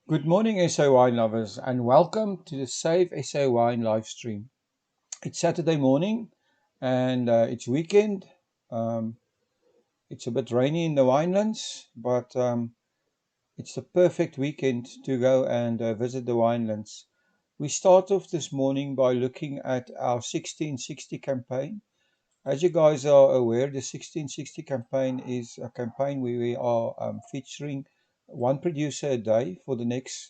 Good morning, SA wine lovers, and welcome to the Save SA Wine live stream. It's Saturday morning and it's weekend. Um, it's a bit rainy in the Winelands, but it's the perfect weekend to go and visit the Winelands. We start off this morning by looking at our 1660 campaign. As you guys are aware, the 1660 campaign is a campaign where we are featuring one producer a day for the next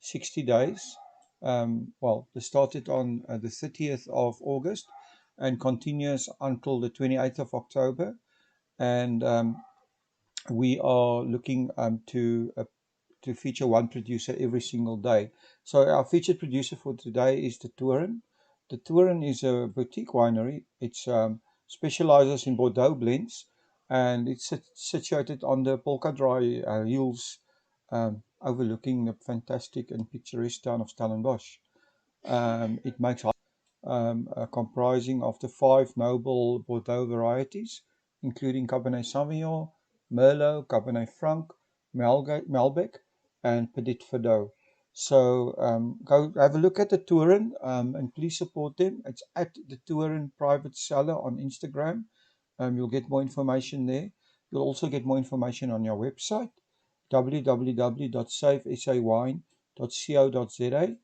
60 days. Well, it started on the 30th of August and continues until the 28th of October. And we are looking to feature one producer every single day. So our featured producer for today is the Toren. The Toren is a boutique winery. It's specializes in Bordeaux blends, and it's situated on the Polkadraai Hills, overlooking the fantastic and picturesque town of Stellenbosch. It makes comprising of the 5 noble Bordeaux varieties, including Cabernet Sauvignon, Merlot, Cabernet Franc, Malbec, and Petit Verdot. So go have a look at the Toren and please support them. It's at the Toren Private Cellar on Instagram. You'll get more information there. You'll also get more information on your website, www.savesawine.co.za.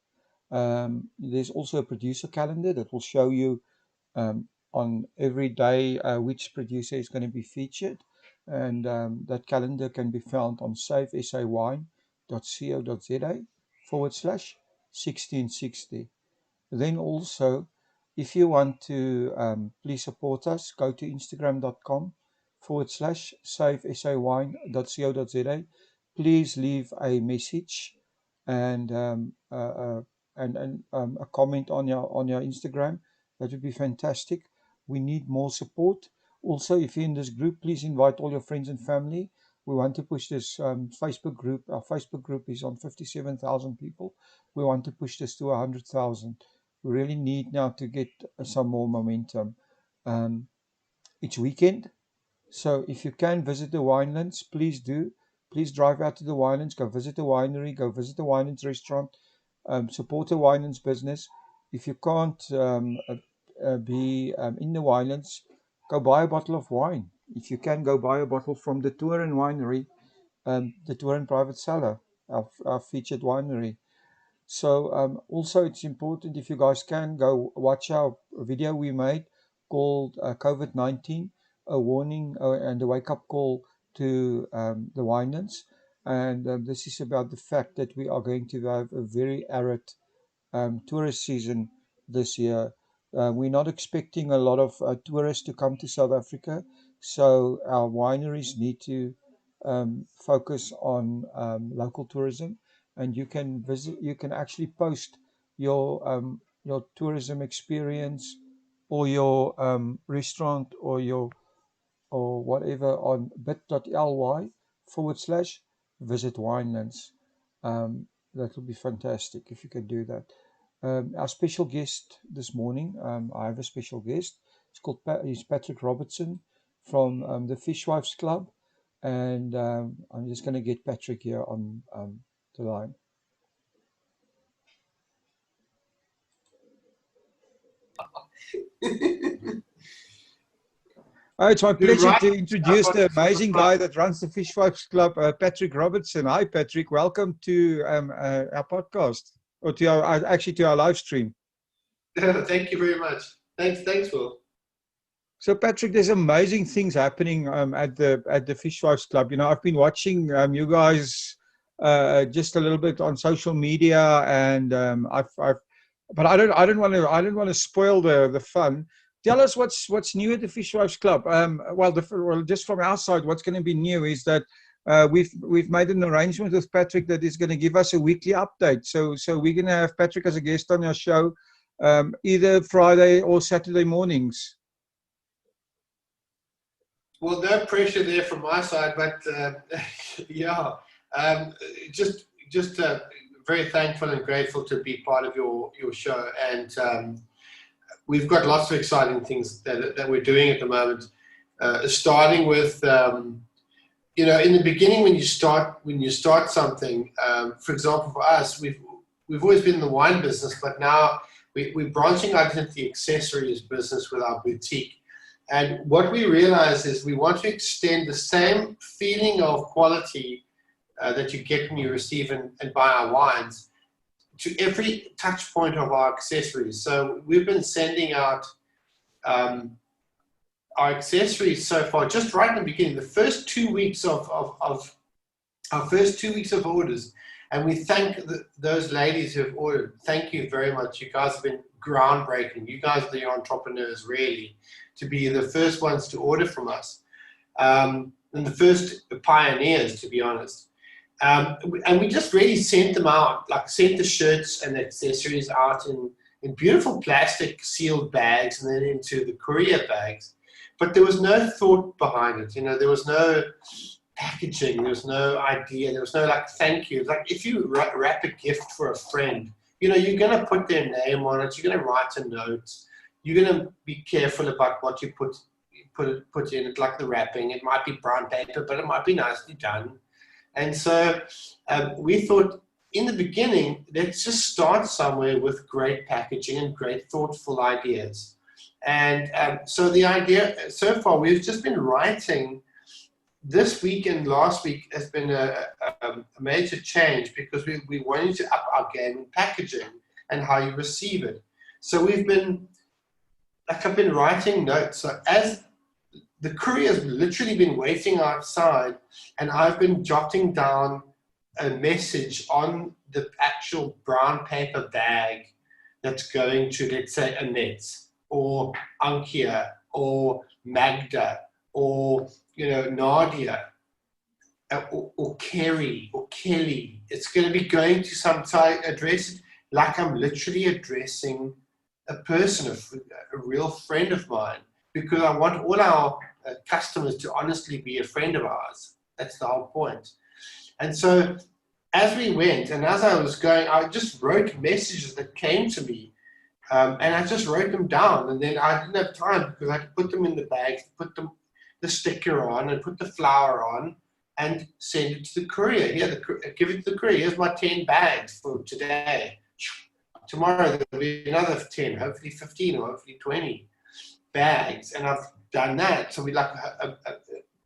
There's also a producer calendar that will show you on every day which producer is going to be featured. And that calendar can be found on savesawine.co.za/1660. Then also, if you want to please support us, go to instagram.com/savesawine.co.za. Please leave a message and a comment on your Instagram. That would be fantastic. We need more support. Also, if you're in this group, please invite all your friends and family. We want to push this Facebook group. Our Facebook group is on 57,000 people. We want to push this to 100,000. We really need now to get some more momentum. It's weekend, so if you can visit the Winelands, please do. Please drive out to the Winelands, go visit the winery, go visit the Winelands restaurant, support the Winelands business. If you can't be in the Winelands, go buy a bottle of wine. If you can, go buy a bottle from the Toren Winery, the Toren Private Cellar, our featured winery. So also it's important, if you guys can, go watch our video we made called COVID-19, a warning and a wake-up call to the Winelands. And this is about the fact that we are going to have a very arid tourist season this year. We're not expecting a lot of tourists to come to South Africa, so our wineries need to focus on local tourism. And you can visit. You can actually post your tourism experience or your restaurant or whatever on bit.ly/visit Winelands. That would be fantastic if you could do that. Our special guest this morning, I have a special guest. He's Patrick Robertson from the Fishwives Club, and I'm just going to get Patrick here on the line. Oh, it's my pleasure to introduce the amazing guy that runs the Fishwives Club, Patrick Robertson. Hi, Patrick. Welcome to our podcast, or to actually to our live stream. Thank you very much. Thanks, Will. So, Patrick, there's amazing things happening at the Fishwives Club. You know, I've been watching you guys just a little bit on social media, and but I don't want to spoil the fun. Tell us what's new at the Fishwives Club. Well, just from our side, what's going to be new is that we've made an arrangement with Patrick that is going to give us a weekly update. So we're going to have Patrick as a guest on our show either Friday or Saturday mornings. Well, no pressure there from my side, but yeah, just very thankful and grateful to be part of your show. And we've got lots of exciting things that we're doing at the moment. Starting with, in the beginning when you start something, for example, for us, we've always been in the wine business, but now we're branching out into the accessories business with our boutique. And what we realize is we want to extend the same feeling of quality that you get when you receive and buy our wines to every touch point of our accessories. So we've been sending out our accessories so far, just right in the beginning, the first 2 weeks of our first 2 weeks of orders. And we thank those ladies who have ordered. Thank you very much. You guys have been groundbreaking. You guys are the entrepreneurs, really, to be the first ones to order from us. And the first pioneers, to be honest. And we just really sent them out, like sent the shirts and the accessories out in beautiful plastic sealed bags and then into the courier bags. But there was no thought behind it. There was no packaging, there was no idea, there was no thank you. Like if you wrap a gift for a friend, you're going to put their name on it, you're going to write a note, you're going to be careful about what you put in it, like the wrapping. It might be brown paper, but it might be nicely done. And so we thought in the beginning, let's just start somewhere with great packaging and great thoughtful ideas. And so the idea so far, we've just been writing. This week and last week has been a major change because we wanted to up our game in packaging and how you receive it. So I've been writing notes. So as the courier's literally been waiting outside, and I've been jotting down a message on the actual brown paper bag that's going to, let's say, Annette or Ankia or Magda or Nadia, or Kerry, or Kelly. It's going to be going to some type address, like I'm literally addressing a person, a real friend of mine, because I want all our customers to honestly be a friend of ours. That's the whole point. And so as we went, and as I was going, I just wrote messages that came to me, and I just wrote them down, and then I didn't have time because I had to put them in the bags, put the sticker on and put the flower on and send it to the courier. Give it to the courier. Here's my 10 bags for today. Tomorrow there'll be another 10, hopefully 15 or hopefully 20 bags. And I've done that. So we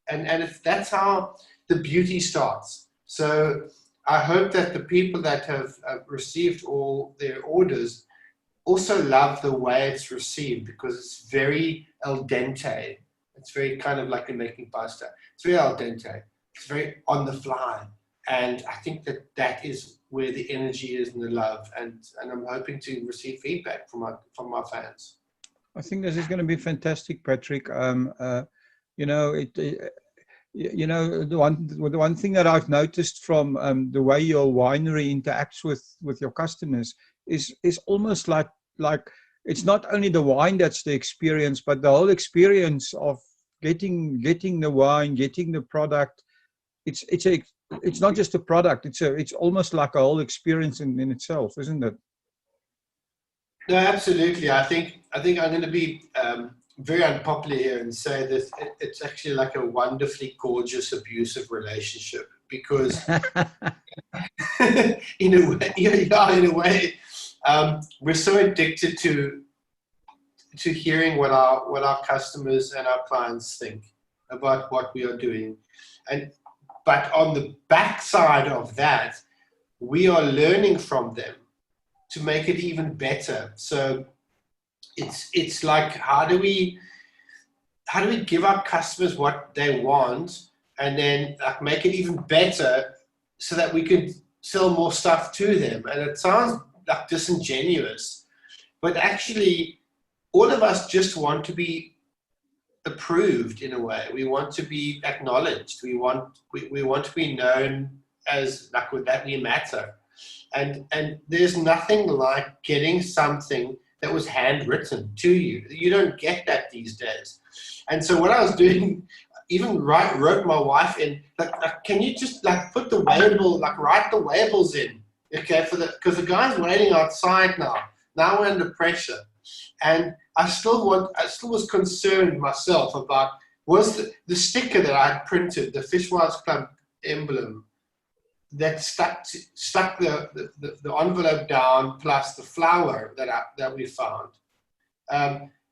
and that's how the beauty starts. So I hope that the people that have received all their orders also love the way it's received, because it's very al dente. It's very kind of like in making pasta. It's very al dente. It's very on the fly. And I think that is where the energy is and the love. And I'm hoping to receive feedback from my fans. I think this is going to be fantastic, Patrick. The one thing that I've noticed from the way your winery interacts with your customers is almost like it's not only the wine that's the experience, but the whole experience of getting the wine, getting the product. It's not just a product. It's almost like a whole experience in itself, isn't it? No, absolutely. I think I'm going to be very unpopular here and say that it's actually like a wonderfully gorgeous, abusive relationship, because in a way, we're so addicted to hearing what our customers and our clients think about what we are doing, but on the backside of that, we are learning from them to make it even better. So it's like, how do we give our customers what they want and then make it even better so that we could sell more stuff to them? And it sounds like disingenuous, but actually all of us just want to be approved in a way. We want to be acknowledged. We want to be known as that we matter. And there's nothing like getting something that was handwritten to you. You don't get that these days. And so what I was doing, even wrote my wife in, can you just put the weighable, write the weighables in, okay, because the guy's waiting outside now. Now we're under pressure. And I still was concerned myself about, was the sticker that I had printed, the Fishwives Club emblem, that stuck the envelope down, plus the flower that we found.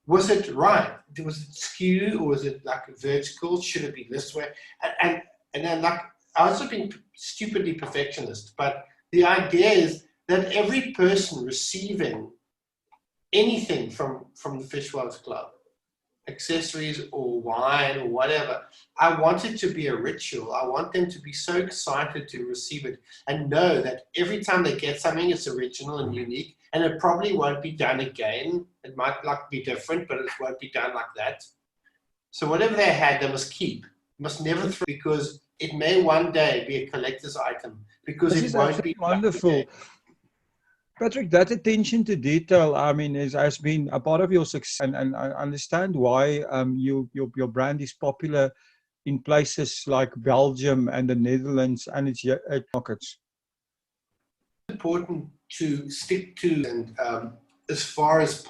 Was it right? Was it skewed, or was it like vertical? Should it be this way? And then, like, I was being stupidly perfectionist, but the idea is that every person receiving anything from the Fishwives Club, accessories or wine or whatever, I want it to be a ritual. I want them to be so excited to receive it and know that every time they get something, it's original and unique, and it probably won't be done again. It might be different, but it won't be done like that. So whatever they had, they must keep, must never throw, because it may one day be a collector's item, because This it is won't be wonderful. Patrick, that attention to detail, I mean, has been a part of your success, and I understand why your brand is popular in places like Belgium and the Netherlands and its markets. Important to stick to, and as far as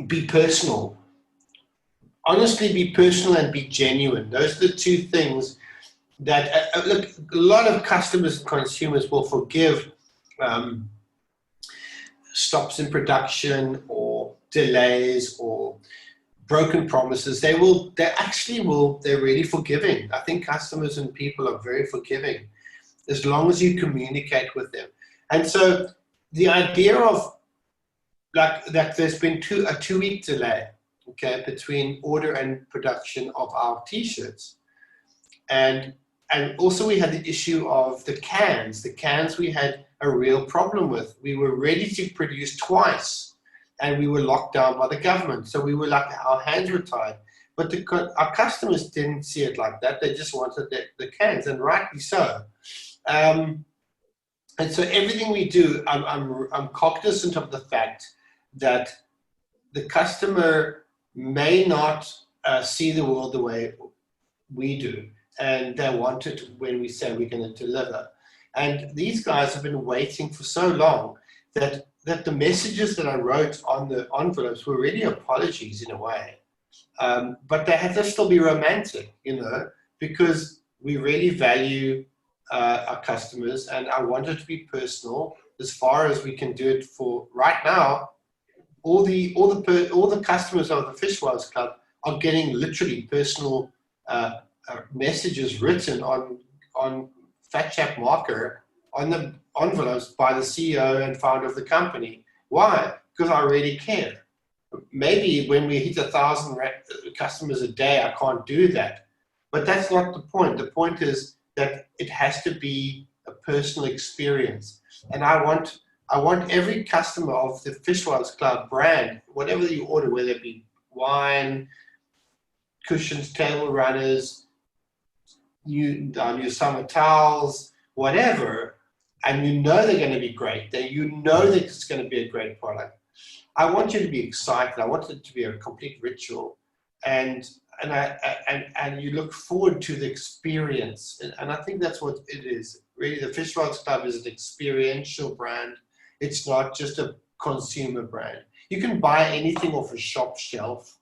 be personal. Honestly, be personal and be genuine. Those are the two things that, look, a lot of customers and consumers will forgive stops in production or delays or broken promises. They're really forgiving. I think customers and people are very forgiving as long as you communicate with them. And so the idea of like that there's been a 2-week delay, okay, between order and production of our t-shirts. And also we had the issue of the cans. The cans we had a real problem with. We were ready to produce twice, and we were locked down by the government. So we were like, our hands were tied. But our customers didn't see it like that. They just wanted the cans, and rightly so. And so everything we do, I'm cognizant of the fact that the customer may not see the world the way we do, and they want it when we say we're going to deliver. And these guys have been waiting for so long that the messages that I wrote on the envelopes were really apologies in a way. But they have to still be romantic, you know, because we really value our customers, and I want it to be personal as far as we can do it. For right now, all the customers of the Fishwives Club are getting literally personal messages written on fat chap marker on the envelopes by the CEO and founder of the company. Why? Because I really care. Maybe when we hit 1,000 customers a day, I can't do that. But that's not the point. The point is that it has to be a personal experience. And I want every customer of the Fishwives Club brand, whatever you order, whether it be wine, cushions, table runners, new summer towels, whatever, and you know they're going to be great, that you know that it's going to be a great product. I want you to be excited. I want it to be a complete ritual, and you look forward to the experience. And I think that's what it is. Really, the Fishwives Club is an experiential brand. It's not just a consumer brand. You can buy anything off a shop shelf.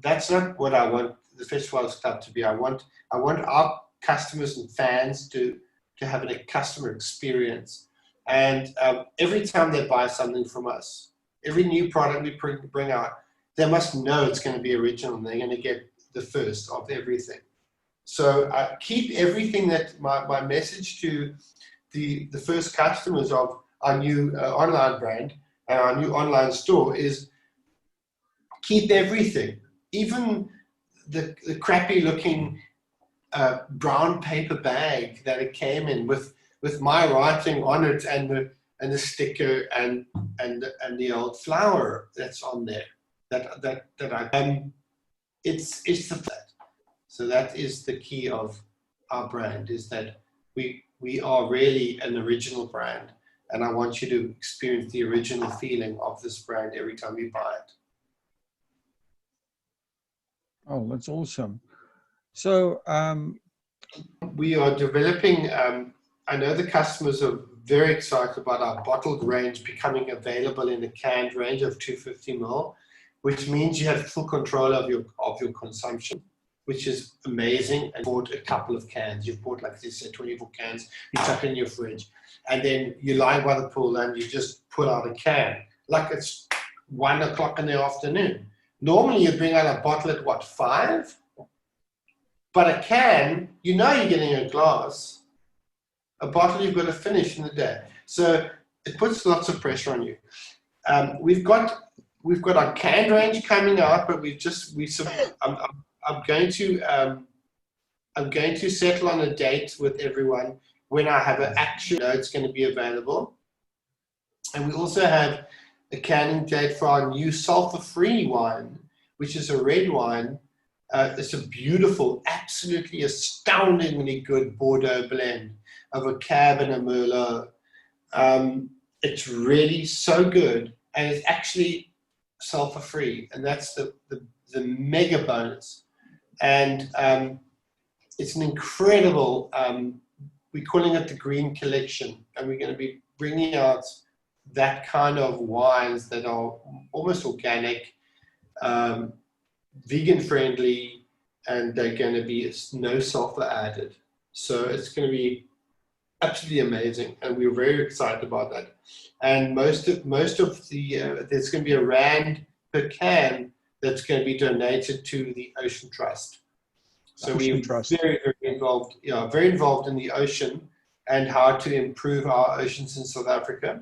That's not what I want the Fishwives Club to be. I want our customers and fans to have a customer experience. And every time they buy something from us, every new product we bring out, they must know it's going to be original, and they're going to get the first of everything. So I keep everything that my message to the first customers of our new online brand and our new online store is keep everything, even the crappy looking brown paper bag that it came in with my writing on it and the sticker and the old flower that's on there. It's that. So that is the key of our brand, is that we are really an original brand, and I want you to experience the original feeling of this brand every time you buy it. Oh, that's awesome. So we are developing. I know the customers have very excited about our bottled range becoming available in a canned range of 250 ml, which means you have full control of your consumption, which is amazing. And bought a couple of cans. You've bought, like you said, 24 cans. You tuck in your fridge, and then you lie by the pool and you just pull out a can like it's 1 o'clock in the afternoon. Normally you bring out a bottle at what, 5? But a can, you know you're getting a glass. A bottle you've got to finish in the day. So it puts lots of pressure on you. We've got our canned range coming out, but I'm going to settle on a date with everyone when I have an actual know it's going to be available. And we also have a canning date for our new sulfur-free wine, which is a red wine. It's a beautiful, absolutely astoundingly good Bordeaux blend of a Cab and a Merlot. It's really so good, and it's actually sulfur-free, and that's the mega bonus. And it's an incredible, we're calling it the Green Collection, and we're going to be bringing out that kind of wines that are almost organic, vegan friendly, and they're going to be no sulfur added. So it's going to be absolutely amazing, and we're very excited about that. And most of the there's going to be a rand per can that's going to be donated to the Ocean Trust. So we're very, very involved, very involved in the ocean and how to improve our oceans in South Africa.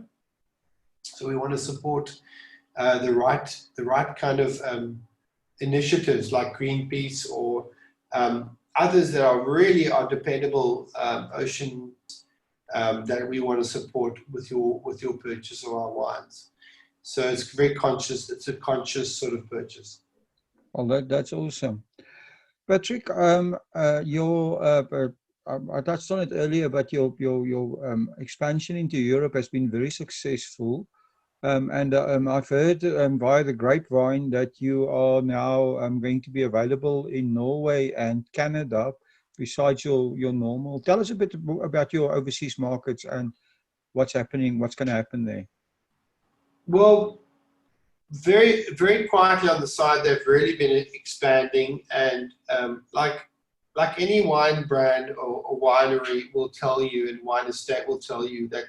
So we want to support the right kind of initiatives like Greenpeace or others that are dependable ocean that we want to support with your purchase of our wines. So it's very conscious. It's a conscious sort of purchase. Well, that's awesome. Patrick, I touched on it earlier, but your expansion into Europe has been very successful. And I've heard via the grapevine that you are now going to be available in Norway and Canada, besides your normal. Tell us a bit about your overseas markets and what's going to happen there. Well, very, very quietly on the side, they've really been expanding, and like any wine brand or winery will tell you, and wine estate will tell you that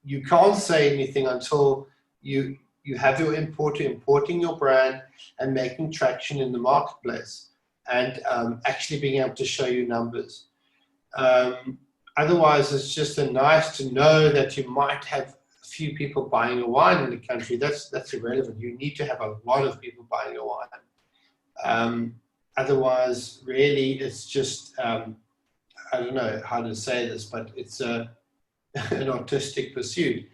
you can't say anything until you have your importer importing your brand and making traction in the marketplace, and actually being able to show you numbers. Otherwise, it's just nice to know that you might have a few people buying your wine in the country. That's irrelevant. You need to have a lot of people buying your wine. Otherwise, really, it's just, I don't know how to say this, but it's an artistic pursuit.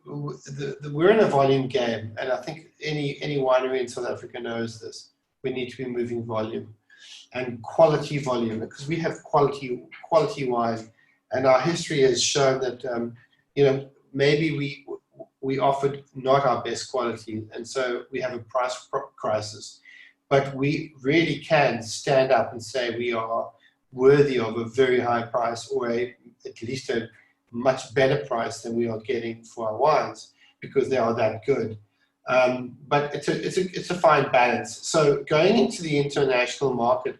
We're in a volume game, and I think any winery in South Africa knows this. We need to be moving volume and quality volume, because we have quality wine, and our history has shown that maybe we offered not our best quality, and so we have a price crisis. But we really can stand up and say we are worthy of a very high price, or at least a much better price than we are getting for our wines, because they are that good. But it's a fine balance. So going into the international market,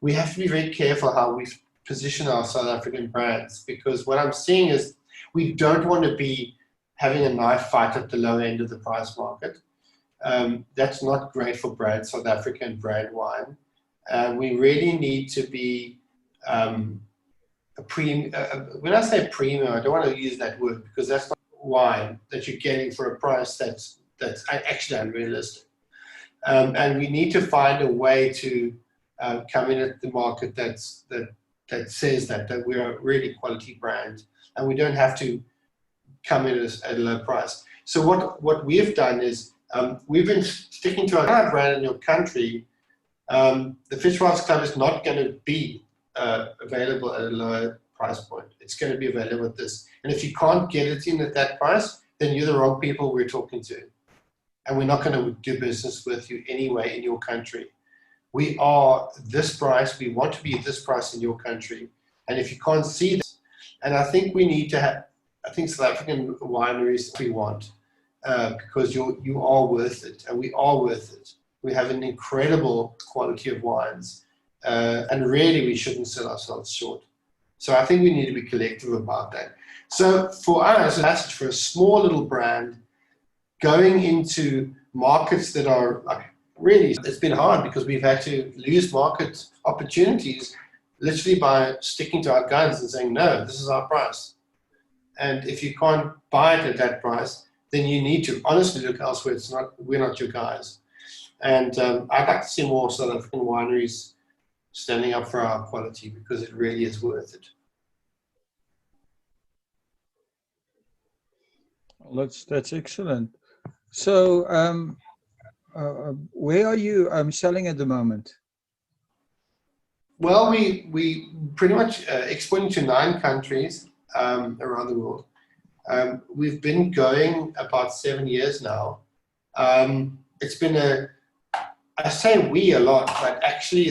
we have to be very careful how we position our South African brands, because what I'm seeing is we don't want to be having a knife fight at the low end of the price market. That's not great for brand South African brand wine. We really need to be when I say premium, I don't want to use that word, because that's not wine that you're getting for a price that's actually unrealistic. And we need to find a way to come in at the market that says that we're a really quality brand, and we don't have to come in at a low price. So what we've done is we've been sticking to our brand in your country. The Fishwives Club is not going to be available at a lower price point. It's going to be available at this. And if you can't get it in at that price, then you're the wrong people we're talking to. And we're not going to do business with you anyway in your country. We are this price. We want to be this price in your country. And if you can't see that, and I think we need to have, I think South African wineries we want, because you are worth it, and we are worth it. We have an incredible quality of wines, and really we shouldn't sell ourselves short. So I think we need to be collective about that. So for us, a message for a small little brand going into markets that are like, really, it's been hard because we've had to lose market opportunities literally by sticking to our guns and saying, no, this is our price. And if you can't buy it at that price, then you need to honestly look elsewhere. We're not your guys. And I'd like to see more South African wineries standing up for our quality, because it really is worth it. That's excellent. So, where are you selling at the moment? Well, we pretty much exporting to 9 countries around the world. We've been going about 7 years now. It's been I say we a lot, but actually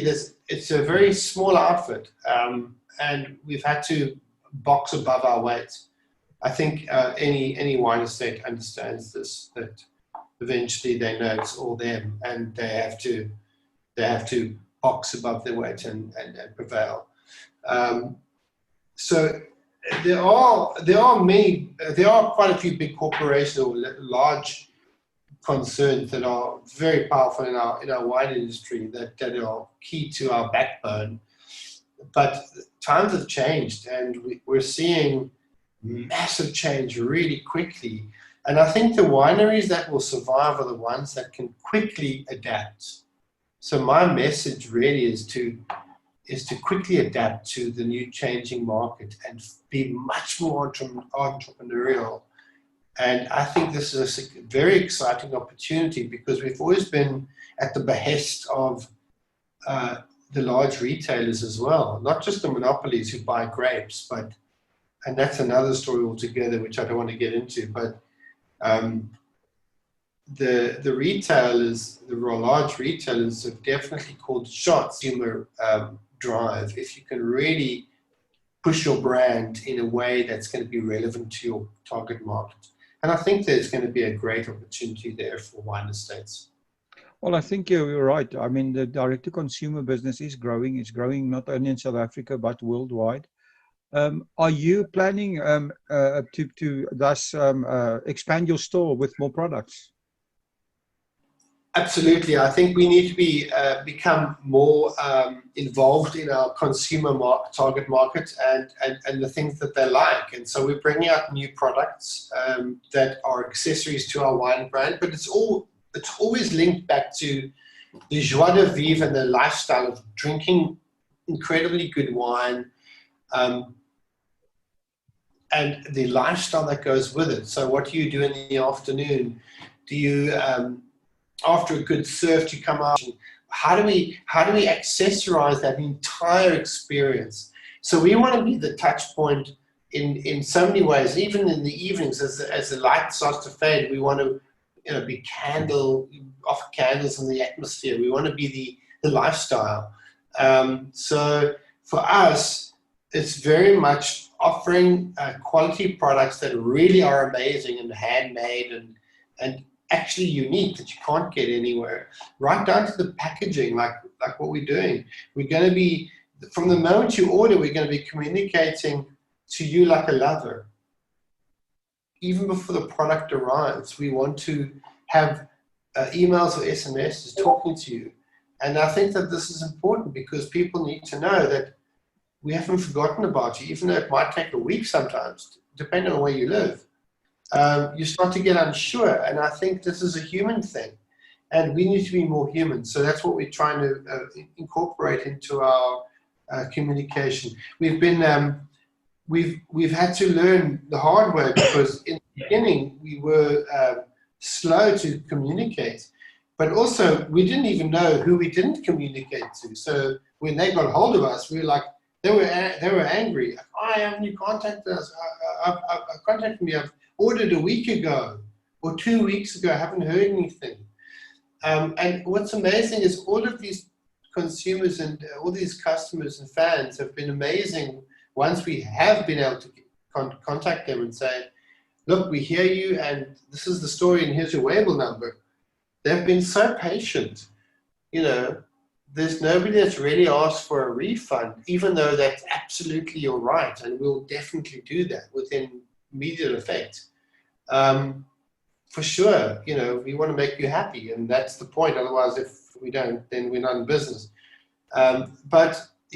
it's a very small outfit, and we've had to box above our weight. I think any wine estate understands this, that eventually they know it's all them, and they have to box above their weight and prevail. So there are quite a few big corporations or large concerns that are very powerful in our wine industry that are key to our backbone. But times have changed, and we're seeing massive change really quickly. And I think the wineries that will survive are the ones that can quickly adapt. So my message really is to quickly adapt to the new changing market and be much more entrepreneurial. And I think this is a very exciting opportunity, because we've always been at the behest of the large retailers as well, not just the monopolies who buy grapes, and that's another story altogether, which I don't want to get into. But the retailers, the large retailers, have definitely called shots. Consumer drive. If you can really push your brand in a way that's going to be relevant to your target market, and I think there's going to be a great opportunity there for wine estates. Well, I think you're right. I mean, the direct-to-consumer business is growing. It's growing not only in South Africa but worldwide. Are you planning to thus expand your store with more products? Absolutely. I think we need to become more involved in our consumer target market and the things that they like. And so we're bringing out new products that are accessories to our wine brand, but it's always linked back to the joie de vivre and the lifestyle of drinking incredibly good wine, and the lifestyle that goes with it. So what do you do in the afternoon? Do you after a good surf, to come out? How do we accessorize that entire experience? So we want to be the touch point in so many ways. Even in the evenings, as the light starts to fade, we want to be offer candles in the atmosphere. We want to be the lifestyle. So for us, it's very much offering quality products that really are amazing and handmade and actually unique, that you can't get anywhere, right down to the packaging, like what we're doing. We're going to be, from the moment you order, we're going to be communicating to you like a lover. Even before the product arrives, we want to have emails or SMSs talking to you. And I think that this is important, because people need to know that we haven't forgotten about you, even though it might take a week sometimes, depending on where you live. You start to get unsure, and I think this is a human thing, and we need to be more human. So that's what we're trying to incorporate into our communication. We've had to learn the hard way, because in the beginning we were slow to communicate, but also we didn't even know who we didn't communicate to. So when they got hold of us, we were like, they were angry. I haven't you contacted us? Contacted me. I've ordered a week ago or 2 weeks ago. I haven't heard anything. And what's amazing is all of these consumers and all these customers and fans have been amazing once we have been able to contact them and say, look, we hear you, and this is the story, and here's your Weibull number. They've been so patient. You know, there's nobody that's really asked for a refund, even though that's absolutely your right, and we'll definitely do that within immediate effect. For sure, you know, we want to make you happy, and that's the point. Otherwise, if we don't, then we're not in business. But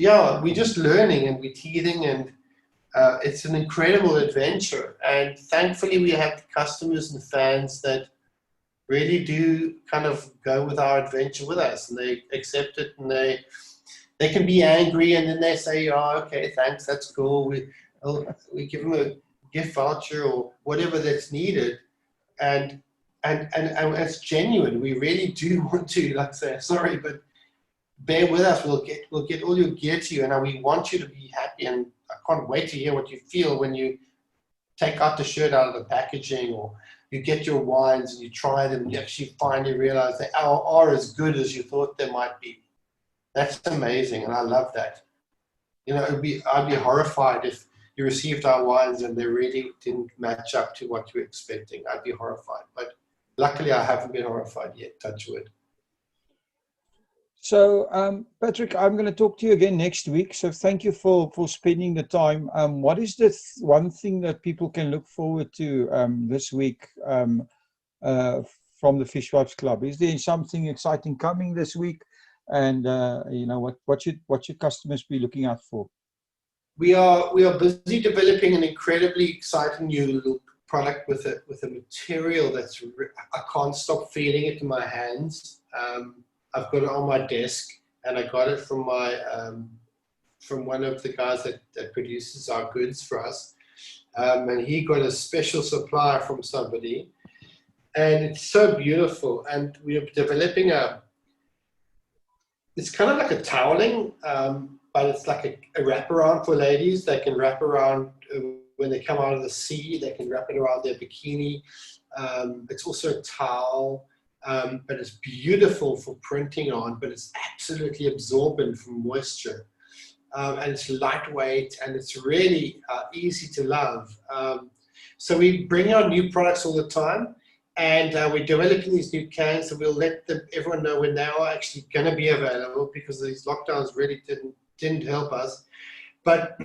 yeah, we're just learning and we're teething, and it's an incredible adventure. And thankfully, we have customers and fans that really do kind of go with our adventure with us, and they accept it, and they can be angry, and then they say, oh, okay, thanks, that's cool. We give them a gift voucher or whatever that's needed, and it's genuine. We really do want to, like, say, sorry, but bear with us. We'll get all your gear to you, and we want you to be happy. And I can't wait to hear what you feel when you take out the shirt out of the packaging, or you get your wines and you try them and you actually finally realize they are as good as you thought they might be. That's amazing, and I love that. You know, I'd be horrified if you received our wines and they really didn't match up to what you were expecting. I'd be horrified, but luckily I haven't been horrified yet, touch wood. So, Patrick, I'm going to talk to you again next week. So thank you for spending the time. What is the one thing that people can look forward to this week from the Fishwives Club? Is there something exciting coming this week? And you know, what should customers be looking out for? We are busy developing an incredibly exciting new product with a material that's I can't stop feeling it in my hands. I've got it on my desk, and I got it from from one of the guys that produces our goods for us, and he got a special supply from somebody, and it's so beautiful. And we are developing it's kind of like a toweling, but it's like a wraparound for ladies. They can wrap around when they come out of the sea. They can wrap it around their bikini. It's also a towel. But it's beautiful for printing on, but it's absolutely absorbent from moisture. And it's lightweight, and it's really easy to love. So we bring out new products all the time, and we're developing these new cans, so we'll let everyone know when they are actually going to be available, because these lockdowns really didn't help us. But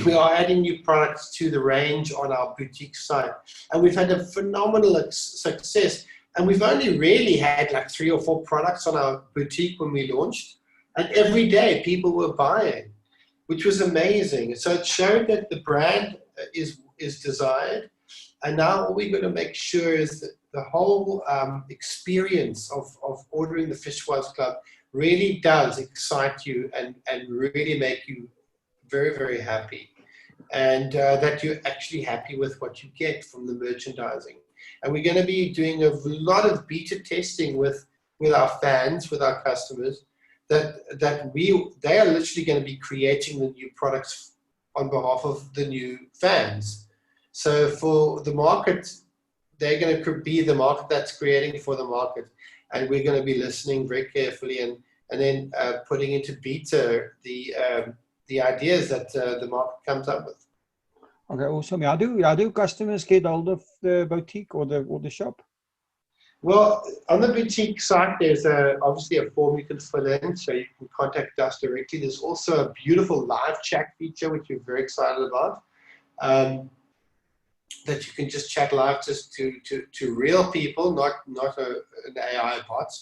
we are adding new products to the range on our boutique site, and we've had a phenomenal success. And we've only really had like 3 or 4 products on our boutique when we launched. And every day people were buying, which was amazing. So it showed that the brand is desired. And now all we're going to make sure is that the whole experience of ordering the Fishwives Club really does excite you and really make you very, very happy. And that you're actually happy with what you get from the merchandising. And we're going to be doing a lot of beta testing with our fans, with our customers, that they are literally going to be creating the new products on behalf of the new fans. So for the market, they're going to be the market that's creating for the market, and we're going to be listening very carefully and then putting into beta the ideas that the market comes up with. Okay, awesome. How do customers get hold of the boutique or the shop? Well, on the boutique site, there's obviously a form you can fill in, so you can contact us directly. There's also a beautiful live chat feature, which we're very excited about, that you can just chat live just to real people, not an AI bot.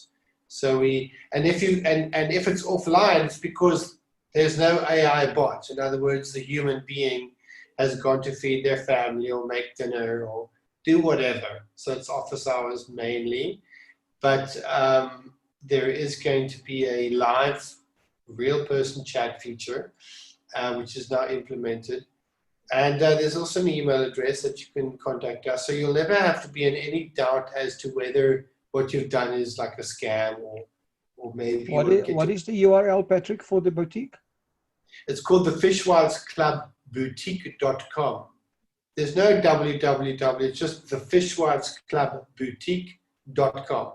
So if it's offline, it's because there's no AI bot. In other words, the human being has gone to feed their family or make dinner or do whatever. So it's office hours mainly, but there is going to be a live real person chat feature, which is now implemented. And there's also an email address that you can contact us. So you'll never have to be in any doubt as to whether what you've done is like a scam or maybe. What is the URL, Patrick, for the boutique? It's called the Fishwives Club Boutique.com. There's no www, it's just the Fishwives Club Boutique.com.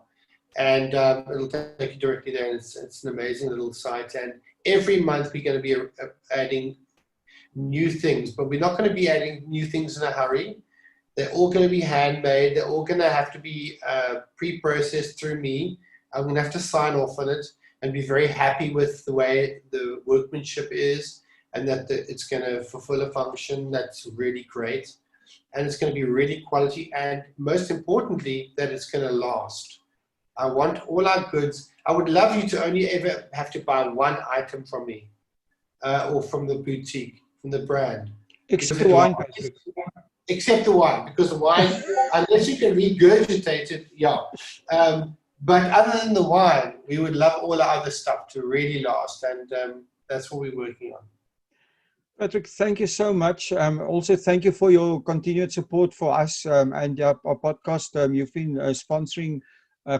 And it'll take you directly there, and it's an amazing little site. And every month we're going to be adding new things, but we're not going to be adding new things in a hurry. They're all going to be handmade. They're all going to have to be pre-processed through me. I'm going to have to sign off on it and be very happy with the way the workmanship is, and that it's going to fulfill a function that's really great, and it's going to be really quality, and most importantly, that it's going to last. I want all our goods. I would love you to only ever have to buy one item from me, or from the boutique, from the brand. Except Because the it wine, lasts. Patrick. Except the wine, because the wine, unless you can regurgitate it, yeah. But other than the wine, we would love all the other stuff to really last, and that's what we're working on. Patrick, thank you so much. Also, thank you for your continued support for us and our podcast. You've been sponsoring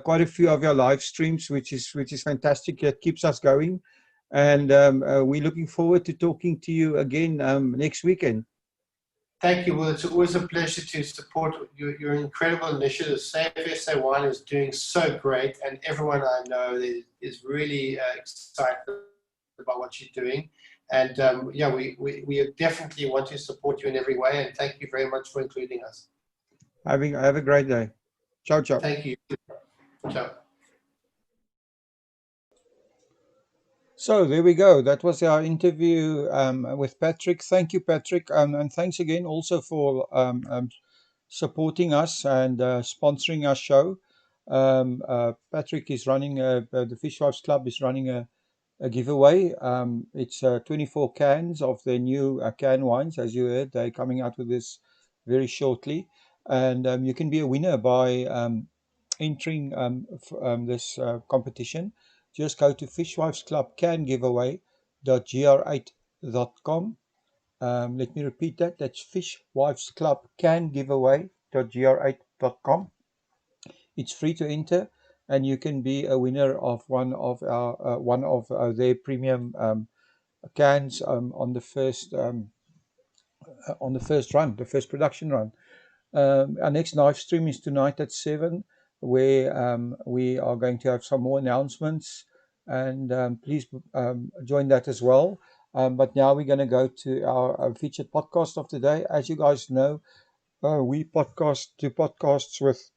quite a few of your live streams, which is fantastic. It keeps us going, and we're looking forward to talking to you again next weekend. Thank you. Well, it's always a pleasure to support your incredible initiative. Save SA Wine is doing so great, and everyone I know is really excited about what you're doing. And yeah, we definitely want to support you in every way. And thank you very much for including us. Have a great day. Ciao, ciao. Thank you. Ciao. So there we go. That was our interview with Patrick. Thank you, Patrick, and thanks again also for supporting us and sponsoring our show. Patrick is running the Fishwives Club is running a giveaway. It's 24 cans of the new can wines. As you heard, they're coming out with this very shortly, and you can be a winner by entering this competition. Just go to fishwivesclubcangiveaway.gr8.com. Let me repeat that. That's fishwivesclubcangiveaway.gr8.com. It's free to enter, and you can be a winner of one of their premium cans on the first run, the first production run. Our next live stream is tonight at 7, where we are going to have some more announcements, and please join that as well. But now we're going to go to our featured podcast of the day. As you guys know, we do podcasts with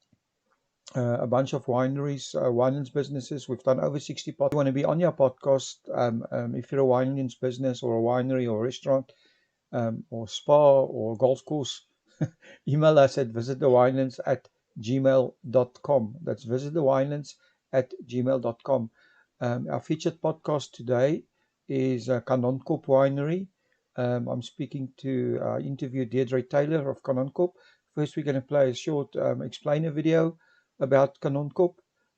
a bunch of wineries, Winelands businesses. We've done over 60 podcasts. If you want to be on your podcast, if you're a Winelands business or a winery or a restaurant, or spa or golf course, email us at visitthewinelands@gmail.com. That's visitthewinelands@gmail.com. Our featured podcast today is Kanonkop Winery. I'm speaking to interview Deirdre Taylor of Kanonkop. First, we're going to play a short explainer video about Kanonkop.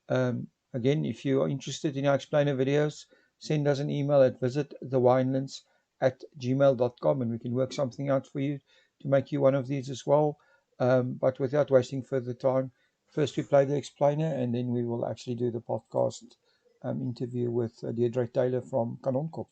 Again, if you are interested in our explainer videos, send us an email at visitthewinelands@gmail.com, and we can work something out for you to make you one of these as well. But without wasting further time, first we play the explainer, and then we will actually do the podcast interview with Deirdre Taylor from Kanonkop.